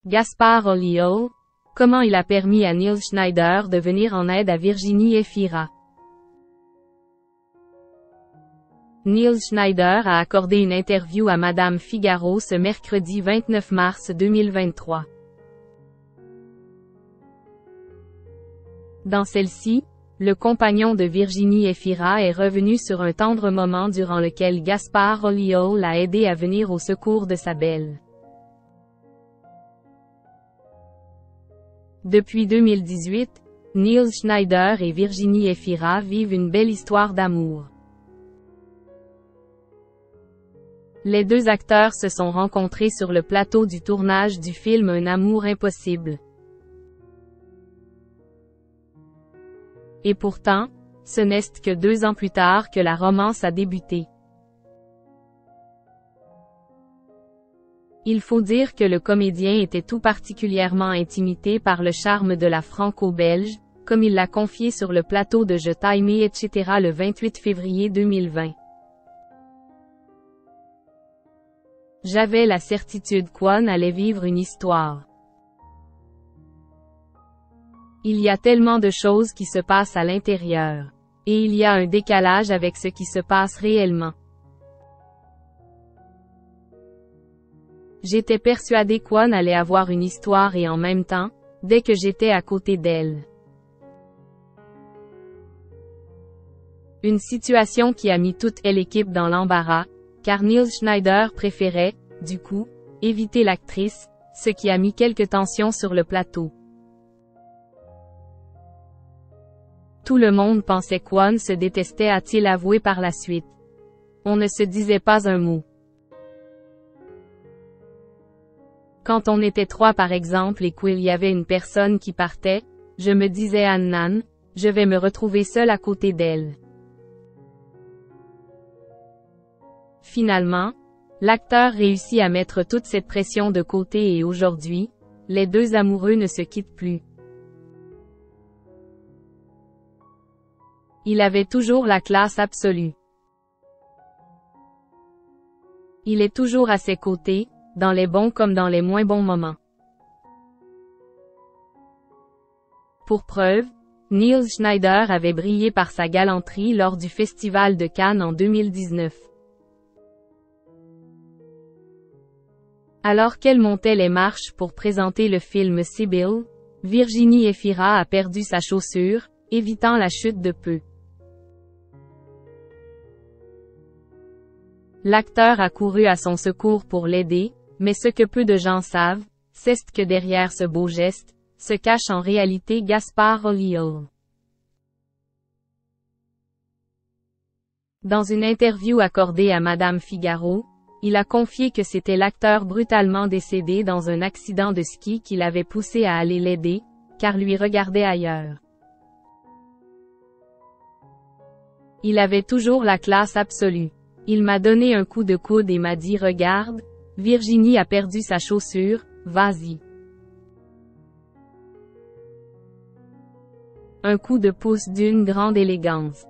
Gaspard Ulliel, comment il a permis à Neil Schneider de venir en aide à Virginie Efira. Neil Schneider a accordé une interview à Madame Figaro ce mercredi 29 mars 2023. Dans celle-ci, le compagnon de Virginie Efira est revenu sur un tendre moment durant lequel Gaspard Ulliel l'a aidé à venir au secours de sa belle. Depuis 2018, Neil Schneider et Virginie Efira vivent une belle histoire d'amour. Les deux acteurs se sont rencontrés sur le plateau du tournage du film Un amour impossible. Et pourtant, ce n'est que 2 ans plus tard que la romance a débuté. Il faut dire que le comédien était tout particulièrement intimidé par le charme de la franco-belge, comme il l'a confié sur le plateau de Je t'aimais etc. le 28 février 2020. J'avais la certitude qu'on allait vivre une histoire. Il y a tellement de choses qui se passent à l'intérieur. Et il y a un décalage avec ce qui se passe réellement. J'étais persuadée qu'on allait avoir une histoire et en même temps, dès que j'étais à côté d'elle. Une situation qui a mis toute l'équipe dans l'embarras, car Neil Schneider préférait, du coup, éviter l'actrice, ce qui a mis quelques tensions sur le plateau. Tout le monde pensait qu'on se détestait, a-t-il avoué par la suite. On ne se disait pas un mot. Quand on était 3 par exemple et qu'il y avait une personne qui partait, je me disais à Nan, je vais me retrouver seule à côté d'elle. Finalement, l'acteur réussit à mettre toute cette pression de côté et aujourd'hui, les deux amoureux ne se quittent plus. Il avait toujours la classe absolue. Il est toujours à ses côtés, dans les bons comme dans les moins bons moments. Pour preuve, Neil Schneider avait brillé par sa galanterie lors du Festival de Cannes en 2019. Alors qu'elle montait les marches pour présenter le film Sibyl, Virginie Efira a perdu sa chaussure, évitant la chute de peu. L'acteur a couru à son secours pour l'aider, mais ce que peu de gens savent, c'est que derrière ce beau geste, se cache en réalité Gaspard Ulliel. Dans une interview accordée à Madame Figaro, il a confié que c'était l'acteur brutalement décédé dans un accident de ski qui l'avait poussé à aller l'aider, car lui regardait ailleurs. Il avait toujours la classe absolue. Il m'a donné un coup de coude et m'a dit « Regarde, Virginie a perdu sa chaussure, vas-y. » Un coup de pouce d'une grande élégance.